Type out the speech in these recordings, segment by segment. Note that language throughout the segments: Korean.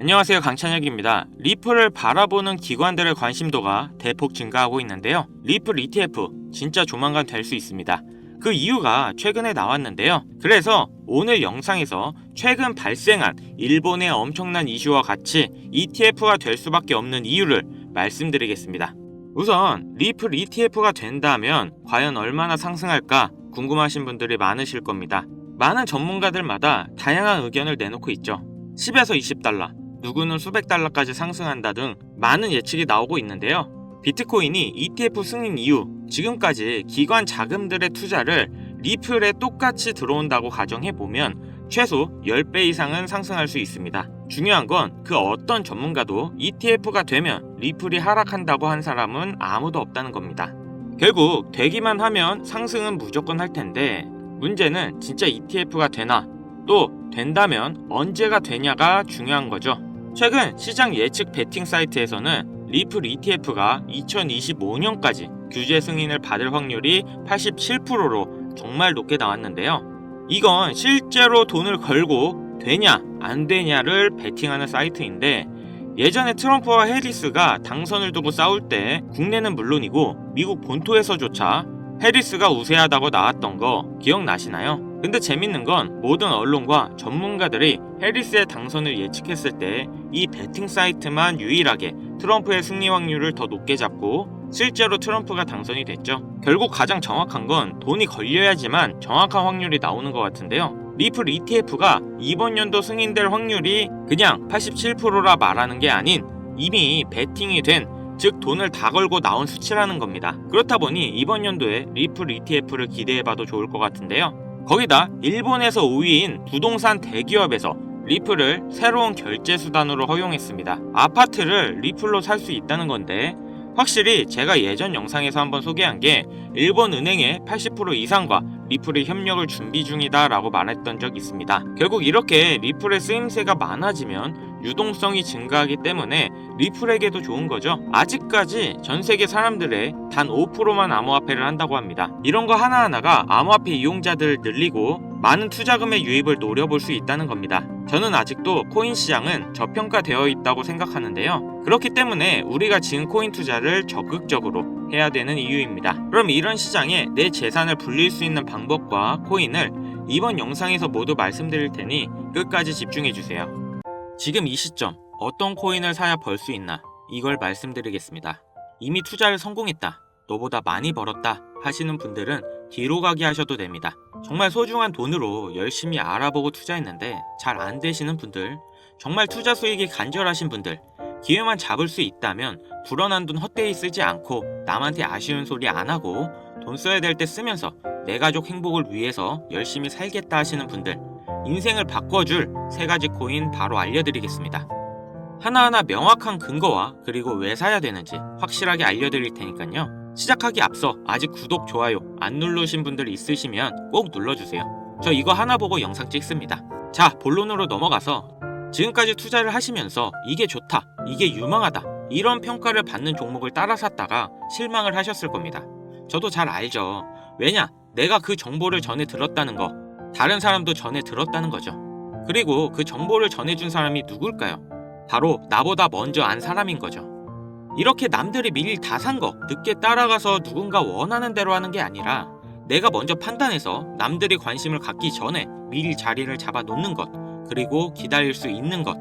안녕하세요, 강찬혁입니다. 리플을 바라보는 기관들의 관심도가 대폭 증가하고 있는데요. 리플 ETF 진짜 조만간 될 수 있습니다. 그 이유가 최근에 나왔는데요. 그래서 오늘 영상에서 최근 발생한 일본의 엄청난 이슈와 같이 ETF가 될 수밖에 없는 이유를 말씀드리겠습니다. 우선 리플 ETF가 된다면 과연 얼마나 상승할까 궁금하신 분들이 많으실 겁니다. 많은 전문가들마다 다양한 의견을 내놓고 있죠. 10에서 20달러, 누구는 수백 달러까지 상승한다 등 많은 예측이 나오고 있는데요. 비트코인이 ETF 승인 이후 지금까지 기관 자금들의 투자를 리플에 똑같이 들어온다고 가정해보면 최소 10배 이상은 상승할 수 있습니다. 중요한 건 그 어떤 전문가도 ETF가 되면 리플이 하락한다고 한 사람은 아무도 없다는 겁니다. 결국 되기만 하면 상승은 무조건 할 텐데 문제는 진짜 ETF가 되나, 또 된다면 언제가 되냐가 중요한 거죠. 최근 시장 예측 베팅 사이트에서는 리플 ETF가 2025년까지 규제 승인을 받을 확률이 87%로 정말 높게 나왔는데요. 이건 실제로 돈을 걸고 되냐 안 되냐를 베팅하는 사이트인데, 예전에 트럼프와 해리스가 당선을 두고 싸울 때 국내는 물론이고 미국 본토에서조차 해리스가 우세하다고 나왔던 거 기억나시나요? 근데 재밌는 건 모든 언론과 전문가들이 해리스의 당선을 예측했을 때 이 베팅 사이트만 유일하게 트럼프의 승리 확률을 더 높게 잡고 실제로 트럼프가 당선이 됐죠. 결국 가장 정확한 건 돈이 걸려야지만 정확한 확률이 나오는 것 같은데요. 리플 ETF가 이번 연도 승인될 확률이 그냥 87%라 말하는 게 아닌 이미 베팅이 된, 즉 돈을 다 걸고 나온 수치라는 겁니다. 그렇다 보니 이번 연도에 리플 ETF를 기대해봐도 좋을 것 같은데요. 거기다 일본에서 5위인 부동산 대기업에서 리플을 새로운 결제 수단으로 허용했습니다. 아파트를 리플로 살 수 있다는 건데, 확실히 제가 예전 영상에서 한번 소개한 게 일본 은행의 80% 이상과 리플의 협력을 준비 중이다 라고 말했던 적이 있습니다. 결국 이렇게 리플의 쓰임새가 많아지면 유동성이 증가하기 때문에 리플에게도 좋은 거죠. 아직까지 전 세계 사람들의 단 5%만 암호화폐를 한다고 합니다. 이런 거 하나하나가 암호화폐 이용자들을 늘리고 많은 투자금의 유입을 노려볼 수 있다는 겁니다. 저는 아직도 코인 시장은 저평가되어 있다고 생각하는데요. 그렇기 때문에 우리가 지금 코인 투자를 적극적으로 해야 되는 이유입니다. 그럼 이런 시장에 내 재산을 불릴 수 있는 방법과 코인을 이번 영상에서 모두 말씀드릴 테니 끝까지 집중해주세요. 지금 이 시점 어떤 코인을 사야 벌 수 있나, 이걸 말씀드리겠습니다. 이미 투자를 성공했다, 너보다 많이 벌었다 하시는 분들은 뒤로 가기 하셔도 됩니다. 정말 소중한 돈으로 열심히 알아보고 투자했는데 잘 안 되시는 분들, 정말 투자 수익이 간절하신 분들, 기회만 잡을 수 있다면 불어난 돈 헛되이 쓰지 않고 남한테 아쉬운 소리 안 하고 돈 써야 될 때 쓰면서 내 가족 행복을 위해서 열심히 살겠다 하시는 분들, 인생을 바꿔줄 3가지 코인 바로 알려드리겠습니다. 하나하나 명확한 근거와 그리고 왜 사야 되는지 확실하게 알려드릴 테니까요. 시작하기 앞서 아직 구독, 좋아요 안 누르신 분들 있으시면 꼭 눌러주세요. 저 이거 하나 보고 영상 찍습니다. 자, 본론으로 넘어가서 지금까지 투자를 하시면서 이게 좋다, 이게 유망하다 이런 평가를 받는 종목을 따라 샀다가 실망을 하셨을 겁니다. 저도 잘 알죠. 왜냐? 내가 그 정보를 전해 들었다는 거, 다른 사람도 전해 들었다는 거죠. 그리고 그 정보를 전해준 사람이 누굴까요? 바로 나보다 먼저 안 사람인 거죠. 이렇게 남들이 미리 다 산 거 늦게 따라가서 누군가 원하는 대로 하는 게 아니라 내가 먼저 판단해서 남들이 관심을 갖기 전에 미리 자리를 잡아 놓는 것, 그리고 기다릴 수 있는 것,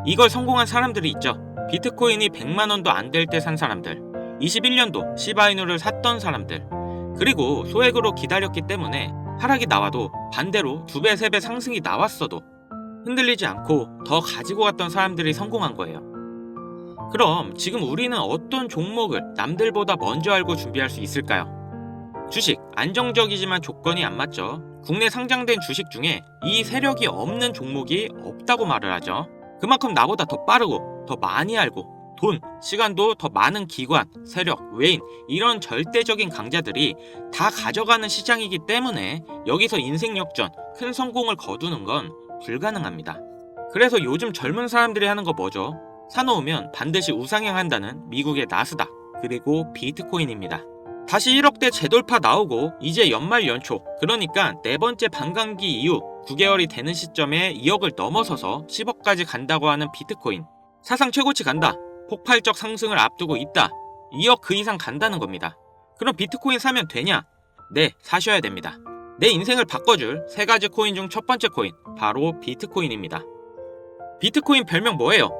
이걸 성공한 사람들이 있죠. 비트코인이 100만원도 안 될 때 산 사람들, 21년도 시바이누를 샀던 사람들, 그리고 소액으로 기다렸기 때문에 하락이 나와도 반대로 2배, 3배 상승이 나왔어도 흔들리지 않고 더 가지고 갔던 사람들이 성공한 거예요. 그럼 지금 우리는 어떤 종목을 남들보다 먼저 알고 준비할 수 있을까요? 주식, 안정적이지만 조건이 안 맞죠. 국내 상장된 주식 중에 이 세력이 없는 종목이 없다고 말을 하죠. 그만큼 나보다 더 빠르고 더 많이 알고 돈, 시간도 더 많은 기관, 세력, 외인, 이런 절대적인 강자들이 다 가져가는 시장이기 때문에 여기서 인생 역전, 큰 성공을 거두는 건 불가능합니다. 그래서 요즘 젊은 사람들이 하는 거 뭐죠? 사놓으면 반드시 우상향한다는 미국의 나스닥, 그리고 비트코인입니다. 다시 1억대 재돌파 나오고 이제 연말 연초, 그러니까 네 번째 반감기 이후 9개월이 되는 시점에 2억을 넘어서서 10억까지 간다고 하는 비트코인. 사상 최고치 간다. 폭발적 상승을 앞두고 있다. 2억 그 이상 간다는 겁니다. 그럼 비트코인 사면 되냐? 네, 사셔야 됩니다. 내 인생을 바꿔줄 세 가지 코인 중 첫 번째 코인, 바로 비트코인입니다. 비트코인 별명 뭐예요?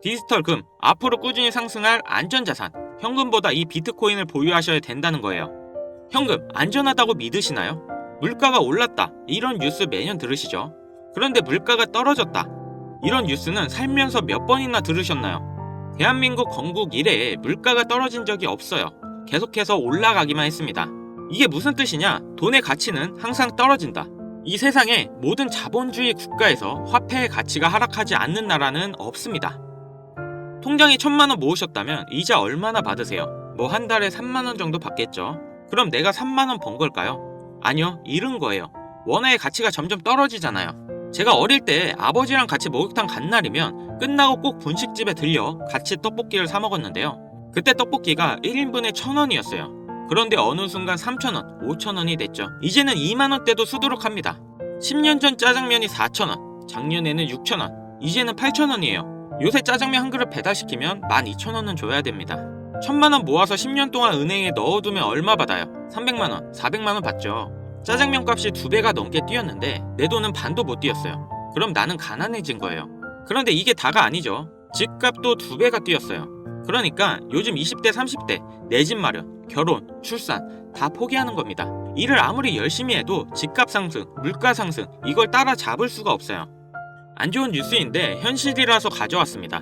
디지털 금, 앞으로 꾸준히 상승할 안전자산. 현금보다 이 비트코인을 보유하셔야 된다는 거예요. 현금, 안전하다고 믿으시나요? 물가가 올랐다, 이런 뉴스 매년 들으시죠? 그런데 물가가 떨어졌다, 이런 뉴스는 살면서 몇 번이나 들으셨나요? 대한민국 건국 이래에 물가가 떨어진 적이 없어요. 계속해서 올라가기만 했습니다. 이게 무슨 뜻이냐? 돈의 가치는 항상 떨어진다. 이 세상에 모든 자본주의 국가에서 화폐의 가치가 하락하지 않는 나라는 없습니다. 통장에 1,000만원 모으셨다면 이자 얼마나 받으세요? 뭐 한 달에 3만원 정도 받겠죠? 그럼 내가 3만원 번 걸까요? 아니요, 잃은 거예요. 원화의 가치가 점점 떨어지잖아요. 제가 어릴 때 아버지랑 같이 목욕탕 간 날이면 끝나고 꼭 분식집에 들려 같이 떡볶이를 사 먹었는데요. 그때 떡볶이가 1인분에 1,000원이었어요. 그런데 어느 순간 3,000원, 5,000원이 됐죠. 이제는 2만원대도 수두룩합니다. 10년 전 짜장면이 4,000원, 작년에는 6,000원, 이제는 8,000원이에요. 요새 짜장면 한 그릇 배달시키면 12,000원은 줘야 됩니다. 1,000만원 모아서 10년 동안 은행에 넣어두면 얼마 받아요? 300만원, 400만원 받죠. 짜장면 값이 2배가 넘게 뛰었는데 내 돈은 반도 못 뛰었어요. 그럼 나는 가난해진 거예요. 그런데 이게 다가 아니죠. 집값도 2배가 뛰었어요. 그러니까 요즘 20대, 30대 내 집 마련, 결혼, 출산 다 포기하는 겁니다. 일을 아무리 열심히 해도 집값 상승, 물가 상승 이걸 따라잡을 수가 없어요. 안 좋은 뉴스인데 현실이라서 가져왔습니다.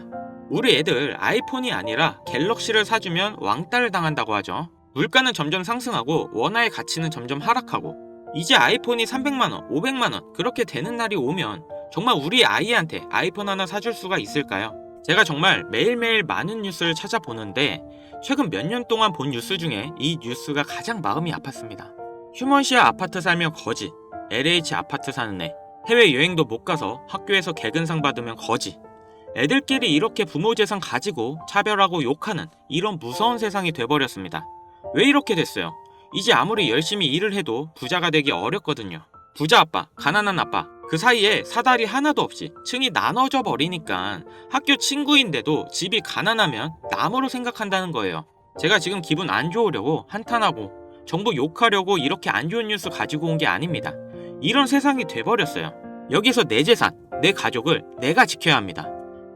우리 애들 아이폰이 아니라 갤럭시를 사주면 왕따를 당한다고 하죠. 물가는 점점 상승하고 원화의 가치는 점점 하락하고 이제 아이폰이 300만원, 500만원 그렇게 되는 날이 오면 정말 우리 아이한테 아이폰 하나 사줄 수가 있을까요? 제가 정말 매일매일 많은 뉴스를 찾아보는데 최근 몇 년 동안 본 뉴스 중에 이 뉴스가 가장 마음이 아팠습니다. 휴먼시아 아파트 살면 거지, LH 아파트 사는 애, 해외여행도 못 가서 학교에서 개근상 받으면 거지. 애들끼리 이렇게 부모 재산 가지고 차별하고 욕하는 이런 무서운 세상이 돼버렸습니다. 왜 이렇게 됐어요? 이제 아무리 열심히 일을 해도 부자가 되기 어렵거든요. 부자 아빠, 가난한 아빠 그 사이에 사다리 하나도 없이 층이 나눠져 버리니까 학교 친구인데도 집이 가난하면 남으로 생각한다는 거예요. 제가 지금 기분 안 좋으려고 한탄하고 정부 욕하려고 이렇게 안 좋은 뉴스 가지고 온 게 아닙니다. 이런 세상이 돼버렸어요. 여기서 내 재산, 내 가족을 내가 지켜야 합니다.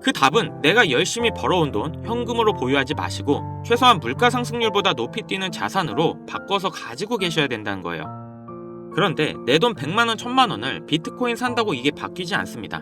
그 답은 내가 열심히 벌어온 돈 현금으로 보유하지 마시고 최소한 물가 상승률보다 높이 뛰는 자산으로 바꿔서 가지고 계셔야 된다는 거예요. 그런데 내 돈 100만원, 1000만원을 비트코인 산다고 이게 바뀌지 않습니다.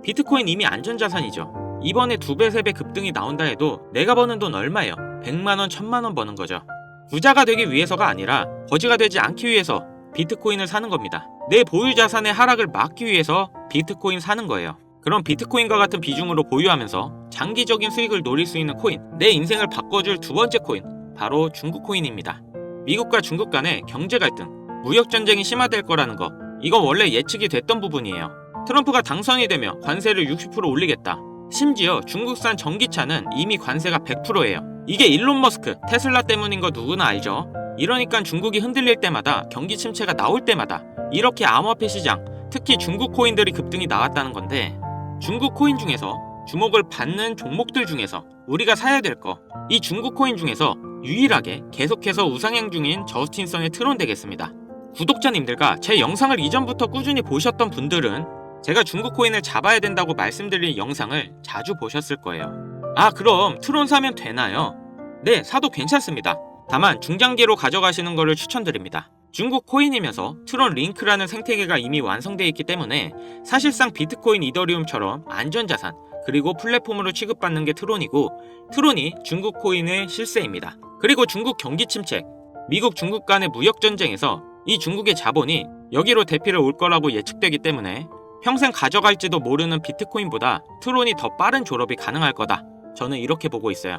비트코인 이미 안전자산이죠. 이번에 2배, 3배 급등이 나온다 해도 내가 버는 돈 얼마예요? 100만원, 1000만원 버는 거죠. 부자가 되기 위해서가 아니라 거지가 되지 않기 위해서 비트코인을 사는 겁니다. 내 보유 자산의 하락을 막기 위해서 비트코인 사는 거예요. 그럼 비트코인과 같은 비중으로 보유하면서 장기적인 수익을 노릴 수 있는 코인, 내 인생을 바꿔줄 두 번째 코인, 바로 중국 코인입니다. 미국과 중국 간의 경제 갈등, 무역 전쟁이 심화될 거라는 거, 이건 원래 예측이 됐던 부분이에요. 트럼프가 당선이 되며 관세를 60% 올리겠다. 심지어 중국산 전기차는 이미 관세가 100%예요. 이게 일론 머스크, 테슬라 때문인 거 누구나 알죠? 이러니까 중국이 흔들릴 때마다, 경기 침체가 나올 때마다 이렇게 암호화폐 시장, 특히 중국 코인들이 급등이 나왔다는 건데, 중국 코인 중에서 주목을 받는 종목들 중에서 우리가 사야 될 거, 이 중국 코인 중에서 유일하게 계속해서 우상향 중인 저스틴성의 트론 되겠습니다. 구독자님들과 제 영상을 이전부터 꾸준히 보셨던 분들은 제가 중국 코인을 잡아야 된다고 말씀드린 영상을 자주 보셨을 거예요. 아, 그럼 트론 사면 되나요? 네, 사도 괜찮습니다. 다만 중장기로 가져가시는 것을 추천드립니다. 중국 코인이면서 트론 링크라는 생태계가 이미 완성되어 있기 때문에 사실상 비트코인, 이더리움처럼 안전자산 그리고 플랫폼으로 취급받는 게 트론이고, 트론이 중국 코인의 실세입니다. 그리고 중국 경기 침체, 미국 중국 간의 무역 전쟁에서 이 중국의 자본이 여기로 대피를 올 거라고 예측되기 때문에 평생 가져갈지도 모르는 비트코인보다 트론이 더 빠른 졸업이 가능할 거다. 저는 이렇게 보고 있어요.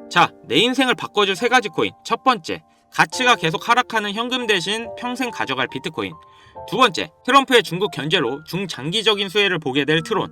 자, 내 인생을 바꿔줄 세 가지 코인. 첫 번째, 가치가 계속 하락하는 현금 대신 평생 가져갈 비트코인. 두 번째, 트럼프의 중국 견제로 중장기적인 수혜를 보게 될 트론.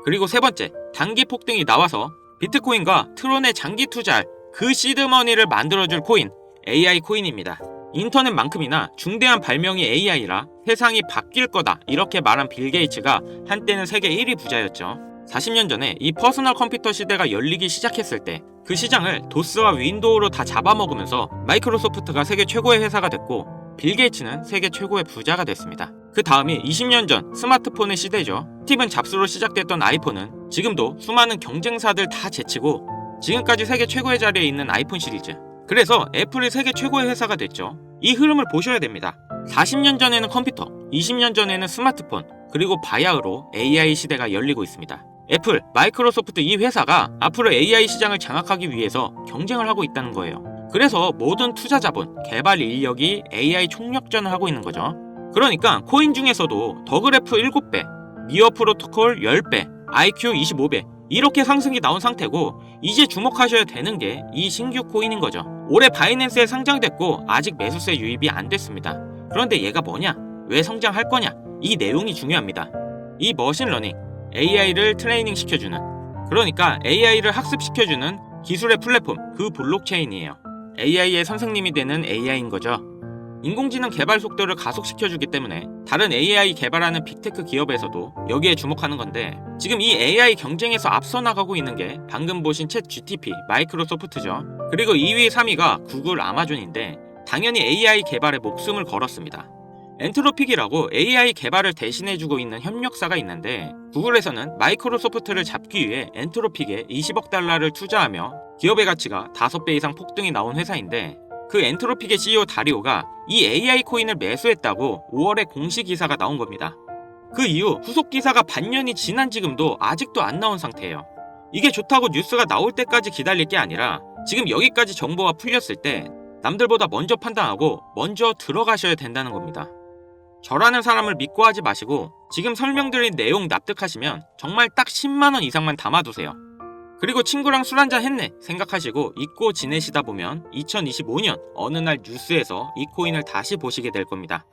그리고 세 번째, 단기 폭등이 나와서 비트코인과 트론에 장기 투자할 그 시드머니를 만들어줄 코인, AI 코인입니다. 인터넷만큼이나 중대한 발명이 AI라 세상이 바뀔 거다 이렇게 말한 빌 게이츠가 한때는 세계 1위 부자였죠. 40년 전에 이 퍼스널 컴퓨터 시대가 열리기 시작했을 때 그 시장을 도스와 윈도우로 다 잡아먹으면서 마이크로소프트가 세계 최고의 회사가 됐고 빌 게이츠는 세계 최고의 부자가 됐습니다. 그 다음이 20년 전 스마트폰의 시대죠. 스티븐 잡스로 시작됐던 아이폰은 지금도 수많은 경쟁사들 다 제치고 지금까지 세계 최고의 자리에 있는 아이폰 시리즈. 그래서 애플이 세계 최고의 회사가 됐죠. 이 흐름을 보셔야 됩니다. 40년 전에는 컴퓨터, 20년 전에는 스마트폰, 그리고 바야흐로 AI 시대가 열리고 있습니다. 애플, 마이크로소프트 이 회사가 앞으로 AI 시장을 장악하기 위해서 경쟁을 하고 있다는 거예요. 그래서 모든 투자 자본, 개발 인력이 AI 총력전을 하고 있는 거죠. 그러니까 코인 중에서도 더그래프 7배, 미어 프로토콜 10배, IQ 25배 이렇게 상승이 나온 상태고 이제 주목하셔야 되는 게 이 신규 코인인 거죠. 올해 바이낸스에 상장됐고 아직 매수세 유입이 안 됐습니다. 그런데 얘가 뭐냐? 왜 성장할 거냐? 이 내용이 중요합니다. 이 머신러닝, AI를 트레이닝 시켜주는, 그러니까 AI를 학습시켜주는 기술의 플랫폼, 그 블록체인이에요. AI의 선생님이 되는 AI인 거죠. 인공지능 개발 속도를 가속시켜주기 때문에 다른 AI 개발하는 빅테크 기업에서도 여기에 주목하는 건데 지금 이 AI 경쟁에서 앞서 나가고 있는 게 방금 보신 챗 GTP, 마이크로소프트죠. 그리고 2위, 3위가 구글, 아마존인데 당연히 AI 개발에 목숨을 걸었습니다. 엔트로픽이라고 AI 개발을 대신해주고 있는 협력사가 있는데 구글에서는 마이크로소프트를 잡기 위해 엔트로픽에 20억 달러를 투자하며 기업의 가치가 5배 이상 폭등이 나온 회사인데 그 엔트로픽의 CEO 다리오가 이 AI 코인을 매수했다고 5월에 공식 기사가 나온 겁니다. 그 이후 후속 기사가 반년이 지난 지금도 아직도 안 나온 상태예요. 이게 좋다고 뉴스가 나올 때까지 기다릴 게 아니라 지금 여기까지 정보가 풀렸을 때 남들보다 먼저 판단하고 먼저 들어가셔야 된다는 겁니다. 저라는 사람을 믿고 하지 마시고 지금 설명드린 내용 납득하시면 정말 딱 10만원 이상만 담아두세요. 그리고 친구랑 술 한잔 했네 생각하시고 잊고 지내시다 보면 2025년 어느 날 뉴스에서 이 코인을 다시 보시게 될 겁니다.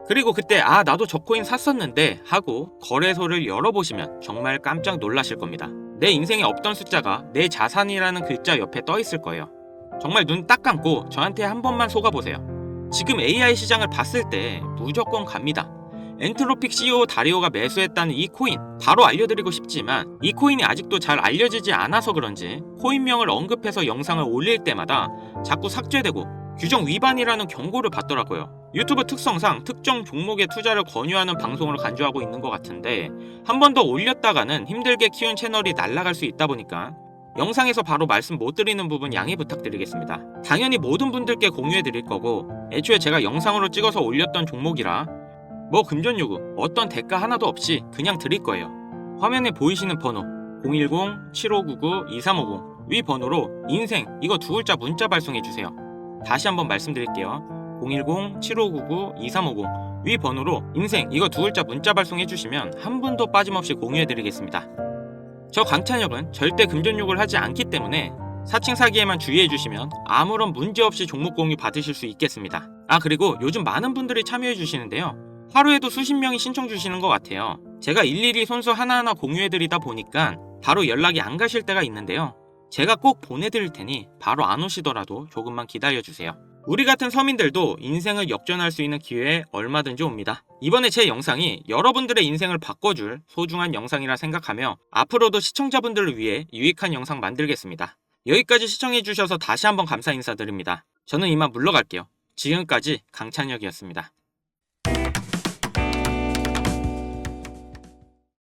그리고 그때 아 나도 저 코인 샀었는데 하고 거래소를 열어보시면 정말 깜짝 놀라실 겁니다. 내 인생에 없던 숫자가 내 자산이라는 글자 옆에 떠 있을 거예요. 정말 눈 딱 감고 저한테 한 번만 속아보세요. 지금 AI 시장을 봤을 때 무조건 갑니다. 엔트로픽 CEO 다리오가 매수했다는 이 코인 바로 알려드리고 싶지만 이 코인이 아직도 잘 알려지지 않아서 그런지 코인명을 언급해서 영상을 올릴 때마다 자꾸 삭제되고 규정 위반이라는 경고를 받더라고요. 유튜브 특성상 특정 종목에 투자를 권유하는 방송으로 간주하고 있는 것 같은데 한 번 더 올렸다가는 힘들게 키운 채널이 날아갈 수 있다 보니까 영상에서 바로 말씀 못 드리는 부분 양해 부탁드리겠습니다. 당연히 모든 분들께 공유해 드릴 거고 애초에 제가 영상으로 찍어서 올렸던 종목이라 뭐 금전 요구, 어떤 대가 하나도 없이 그냥 드릴 거예요. 화면에 보이시는 번호 010-7599-2350 위 번호로 인생 이거 두 글자 문자 발송해 주세요. 다시 한번 말씀드릴게요. 010-7599-2350 위 번호로 인생 이거 두 글자 문자 발송해 주시면 한 분도 빠짐없이 공유해 드리겠습니다. 저 강찬혁은 절대 금전 요구를 하지 않기 때문에 사칭 사기에만 주의해 주시면 아무런 문제 없이 종목 공유 받으실 수 있겠습니다. 아 그리고 요즘 많은 분들이 참여해 주시는데요. 하루에도 수십 명이 신청 주시는 것 같아요. 제가 일일이 손수 하나하나 공유해드리다 보니까 바로 연락이 안 가실 때가 있는데요. 제가 꼭 보내드릴 테니 바로 안 오시더라도 조금만 기다려주세요. 우리 같은 서민들도 인생을 역전할 수 있는 기회에 얼마든지 옵니다. 이번에 제 영상이 여러분들의 인생을 바꿔줄 소중한 영상이라 생각하며 앞으로도 시청자분들을 위해 유익한 영상 만들겠습니다. 여기까지 시청해주셔서 다시 한번 감사 인사드립니다. 저는 이만 물러갈게요. 지금까지 강찬혁이었습니다.